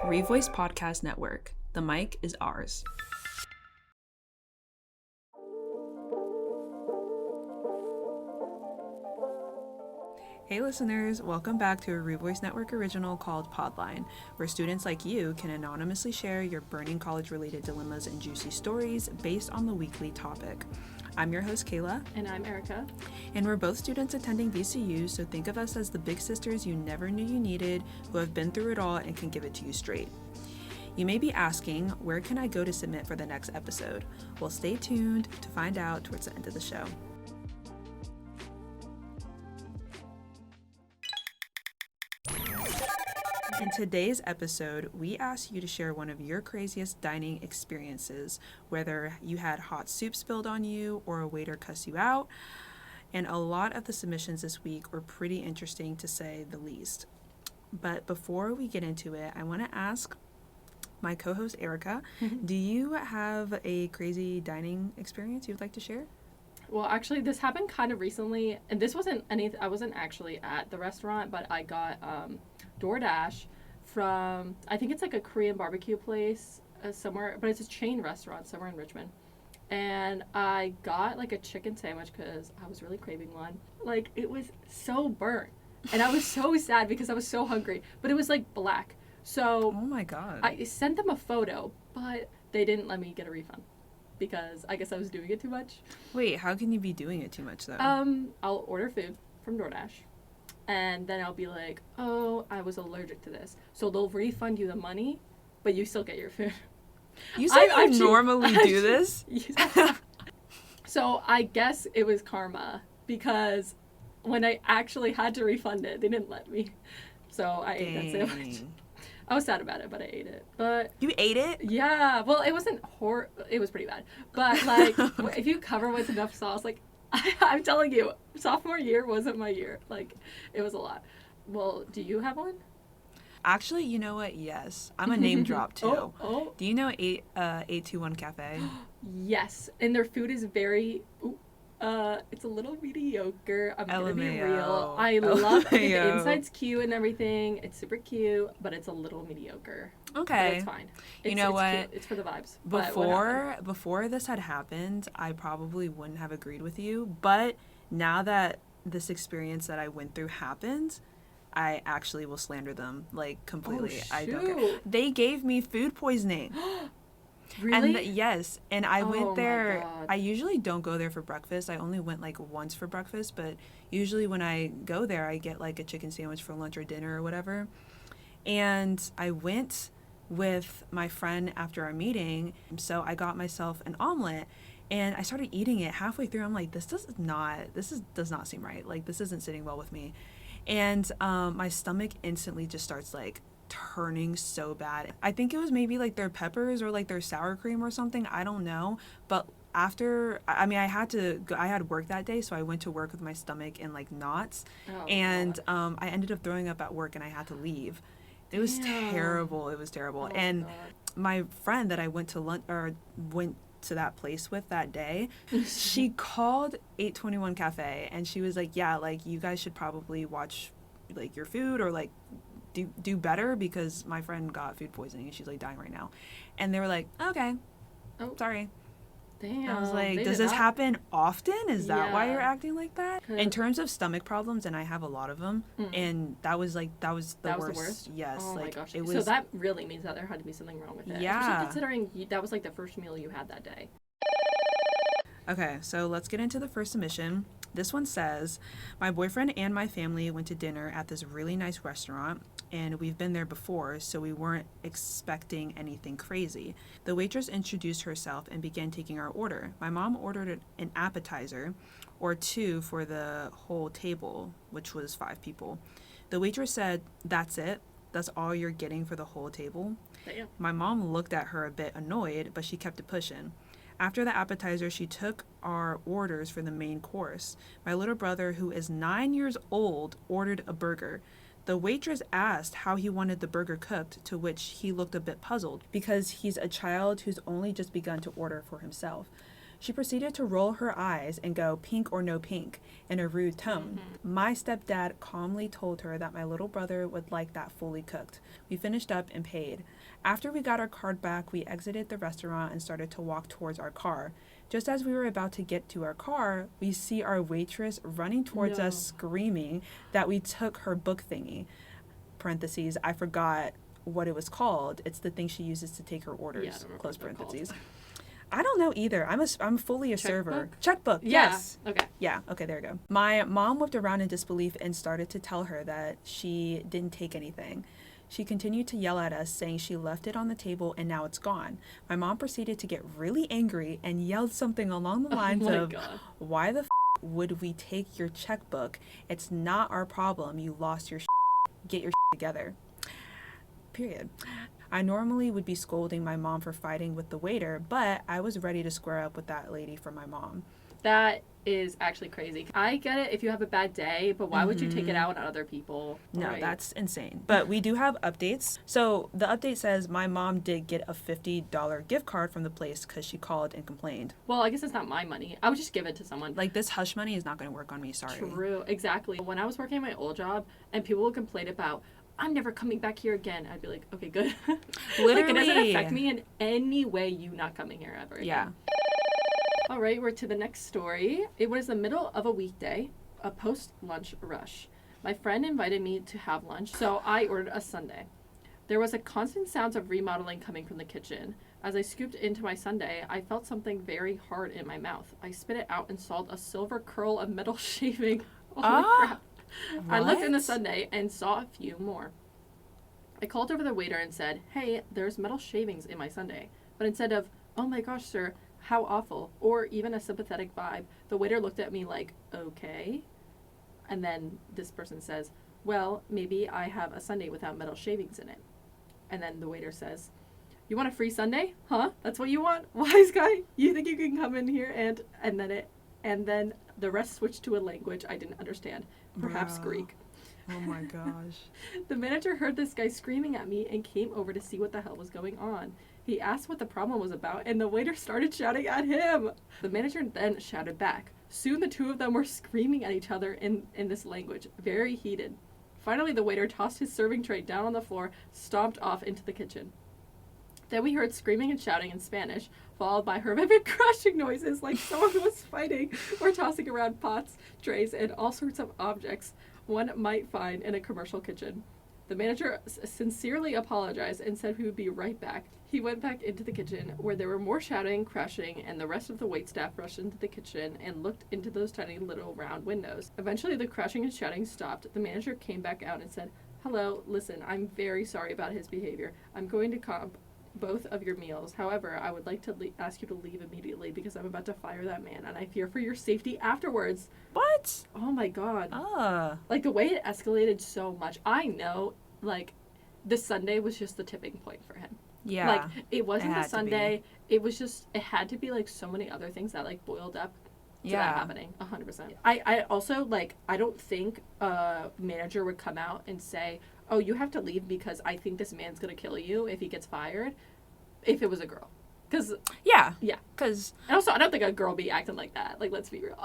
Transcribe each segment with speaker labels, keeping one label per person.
Speaker 1: Revoice Podcast Network. The mic is ours. Hey listeners, welcome back to a Revoice Network original called Podline, where students like you can anonymously share your burning college-related dilemmas and juicy stories based on the weekly topic. I'm your host, Kayla.
Speaker 2: And I'm Erica.
Speaker 1: And we're both students attending VCU, so think of us as the big sisters you never knew you needed, who have been through it all and can give it to you straight. You may be asking, where can I go to submit for the next episode? Well, stay tuned to find out towards the end of the show. In today's episode, we asked you to share one of your craziest dining experiences, whether you had hot soup spilled on you or a waiter cuss you out. And a lot of the submissions this week were pretty interesting, to say the least. But before we get into it, I want to ask my co-host Erica, do you have a crazy dining experience you'd like to share?
Speaker 2: Well, actually, this happened kind of recently, and this wasn't I wasn't actually at the restaurant, but I got DoorDash from, I think it's like a Korean barbecue place somewhere, but it's a chain restaurant somewhere in Richmond. And I got like a chicken sandwich because I was really craving one. Like, it was so burnt, and I was so sad because I was so hungry, but it was like black. So,
Speaker 1: oh my God.
Speaker 2: I sent them a photo, but they didn't let me get a refund, because I guess I was doing it too much.
Speaker 1: Wait, how can you be doing it too much, though?
Speaker 2: I'll order food from DoorDash, and then I'll be like, oh, I was allergic to this. So they'll refund you the money, but you still get your food.
Speaker 1: You say you normally do this?
Speaker 2: So I guess it was karma, because when I actually had to refund it, they didn't let me. So I ate that sandwich. I was sad about it, but I ate it. But
Speaker 1: you ate it?
Speaker 2: Yeah. Well, it wasn't it was pretty bad. But like, if you cover with enough sauce, like, I'm telling you, sophomore year wasn't my year. Like, it was a lot. Well, do you have one?
Speaker 1: Actually, you know what? Yes. I'm a name drop too.
Speaker 2: Oh.
Speaker 1: Do you know 821 Cafe?
Speaker 2: Yes. And their food is very it's a little mediocre. I'm gonna be real. I love it. The inside's cute and everything. It's super cute, but it's a little mediocre.
Speaker 1: Okay.
Speaker 2: But it's fine.
Speaker 1: You know what?
Speaker 2: Cute. It's for the vibes.
Speaker 1: Before this had happened, I probably wouldn't have agreed with you. But now that this experience that I went through happened, I actually will slander them, like, completely.
Speaker 2: Oh,
Speaker 1: I don't care. They gave me food poisoning.
Speaker 2: Really?
Speaker 1: And yes, and I went there. I usually don't go there for breakfast. I only went like once for breakfast, but usually when I go there, I get like a chicken sandwich for lunch or dinner or whatever. And I went with my friend after our meeting, so I got myself an omelet, and I started eating it. Halfway through, I'm like, does not seem right. Like, this isn't sitting well with me. And my stomach instantly just starts like turning so bad. I think it was maybe like their peppers or like their sour cream or something. I don't know. But after, I mean, I had work that day, so I went to work with my stomach in like knots. And I ended up throwing up at work, and I had to leave. It was terrible. It was terrible. And my friend that I went to that place with that day, she called 821 Cafe, and she was like, yeah, like, you guys should probably watch like your food, or like do better, because my friend got food poisoning and she's like dying right now. And they were like, okay, sorry.
Speaker 2: Damn.
Speaker 1: I was like, does this happen often? Is that why you're acting like that? In terms of stomach problems, and I have a lot of them, and that was the worst. Yes.
Speaker 2: Oh,
Speaker 1: like,
Speaker 2: my gosh.
Speaker 1: it was.
Speaker 2: So that really means that there had to be something wrong with it.
Speaker 1: Yeah.
Speaker 2: Especially considering that was like the first meal you had that day.
Speaker 1: Okay, so let's get into the first submission. This one says, my boyfriend and my family went to dinner at this really nice restaurant, and we've been there before, so we weren't expecting anything crazy. The waitress introduced herself and began taking our order. My mom ordered an appetizer, or 2 for the whole table, which was 5 people. The waitress said, that's it? That's all you're getting for the whole table?
Speaker 2: Damn.
Speaker 1: My mom looked at her a bit annoyed, but she kept it pushing. After the appetizer, she took our orders for the main course. My little brother, who is 9 years old, ordered a burger. The waitress asked how he wanted the burger cooked, to which he looked a bit puzzled, because he's a child who's only just begun to order for himself. She proceeded to roll her eyes and go pink or no pink in a rude tone. My stepdad calmly told her that my little brother would like that fully cooked. We finished up and paid. After we got our card back, we exited the restaurant and started to walk towards our car. Just as we were about to get to our car, we see our waitress running towards us screaming that we took her book thingy. Parentheses, I forgot what it was called. It's the thing she uses to take her orders. Close parentheses. I don't know either. I'm fully a server. Checkbook.
Speaker 2: Yeah.
Speaker 1: Yes.
Speaker 2: Okay.
Speaker 1: Yeah. Okay, there we go. My mom whipped around in disbelief and started to tell her that she didn't take anything. She continued to yell at us, saying she left it on the table and now it's gone. My mom proceeded to get really angry and yelled something along the lines of, why the would we take your checkbook? It's not our problem. You lost your Get your together. Period. I normally would be scolding my mom for fighting with the waiter, but I was ready to square up with that lady for my mom.
Speaker 2: That is actually crazy. I get it if you have a bad day, but why would you take it out on other people?
Speaker 1: No,
Speaker 2: right?
Speaker 1: That's insane. But we do have updates. So the update says my mom did get a $50 gift card from the place because she called and complained.
Speaker 2: Well, I guess it's not my money. I would just give it to someone.
Speaker 1: Like, this hush money is not going to work on me, sorry.
Speaker 2: True, exactly. When I was working at my old job and people would complain about, I'm never coming back here again, I'd be like, okay, good.
Speaker 1: Literally.
Speaker 2: Like, it doesn't affect me in any way, you not coming here ever again.
Speaker 1: Yeah.
Speaker 2: All right, we're to the next story. It was the middle of a weekday, a post-lunch rush. My friend invited me to have lunch, so I ordered a sundae. There was a constant sound of remodeling coming from the kitchen. As I scooped into my sundae, I felt something very hard in my mouth. I spit it out and saw a silver curl of metal shaving. Holy crap.
Speaker 1: What?
Speaker 2: I looked in the sundae and saw a few more. I called over the waiter and said, hey, there's metal shavings in my sundae. But instead of, oh my gosh, sir, how awful, or even a sympathetic vibe, the waiter looked at me like, okay. And then this person says, well, maybe I have a sundae without metal shavings in it. And then the waiter says, you want a free sundae? Huh? That's what you want? Wise guy? You think you can come in here and then the rest switched to a language I didn't understand. Perhaps Greek.
Speaker 1: Oh my gosh.
Speaker 2: The manager heard this guy screaming at me and came over to see what the hell was going on. He asked what the problem was about, and the waiter started shouting at him. The manager then shouted back. Soon the two of them were screaming at each other in this language, very heated. Finally, the waiter tossed his serving tray down on the floor, stomped off into the kitchen. Then we heard screaming and shouting in Spanish, followed by horrific crashing noises like someone was fighting or tossing around pots, trays, and all sorts of objects one might find in a commercial kitchen. The manager sincerely apologized and said he would be right back. He went back into the kitchen, where there were more shouting, crashing, and the rest of the waitstaff rushed into the kitchen and looked into those tiny little round windows. Eventually, the crashing and shouting stopped. The manager came back out and said, hello, listen, I'm very sorry about his behavior. I'm going to comp both of your meals. However, I would like to ask you to leave immediately because I'm about to fire that man, and I fear for your safety afterwards.
Speaker 1: What?
Speaker 2: Oh my god. Like, the way it escalated so much. I know, like, the sundae was just the tipping point for him.
Speaker 1: Yeah.
Speaker 2: Like, it wasn't the sundae. It was just, it had to be, like, so many other things that, like, boiled up to that happening. 100%. I also, like, I don't think a manager would come out and say, oh, you have to leave because I think this man's going to kill you if he gets fired, if it was a girl. Because... Yeah. Because... And also, I don't think a girl be acting like that. Like, let's be real.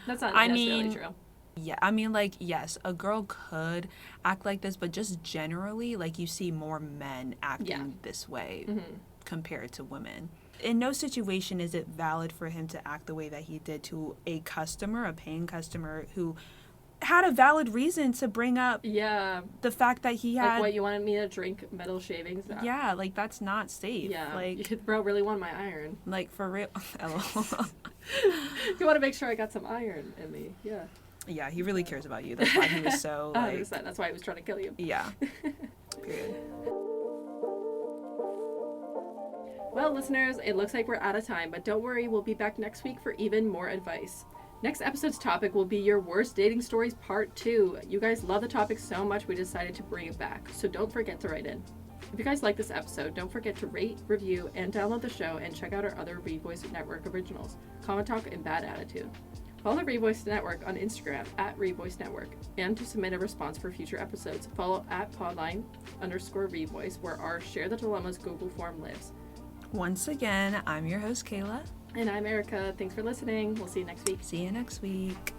Speaker 2: That's not necessarily true.
Speaker 1: Yeah, I mean, like, yes, a girl could act like this, but just generally, like, you see more men acting this way compared to women. In no situation is it valid for him to act the way that he did to a customer, a paying customer, who had a valid reason to bring up the fact that he had...
Speaker 2: Like, what, you wanted me to drink metal shavings?
Speaker 1: Yeah, like, that's not safe.
Speaker 2: Yeah,
Speaker 1: like,
Speaker 2: bro really wanted my iron.
Speaker 1: Like, for real.
Speaker 2: You want to make sure I got some iron in me, yeah.
Speaker 1: Yeah, he really cares about you. That's why he was so, like...
Speaker 2: 100%. That's why he was trying to kill you.
Speaker 1: Yeah. Period.
Speaker 2: Well, listeners, it looks like we're out of time, but don't worry, we'll be back next week for even more advice. Next episode's topic will be your worst dating stories part 2. You guys love the topic so much, we decided to bring it back, so don't forget to write in. If you guys like this episode, don't forget to rate, review, and download the show, and check out our other Revoice Network originals, Common Talk and Bad Attitude. Follow the Revoice Network on Instagram at Revoice Network, and to submit a response for future episodes, follow at Podline_Revoice, where our Share the Dilemmas Google form lives.
Speaker 1: Once again, I'm your host, Kayla.
Speaker 2: And I'm Erica. Thanks for listening. We'll see you next week.
Speaker 1: See you next week.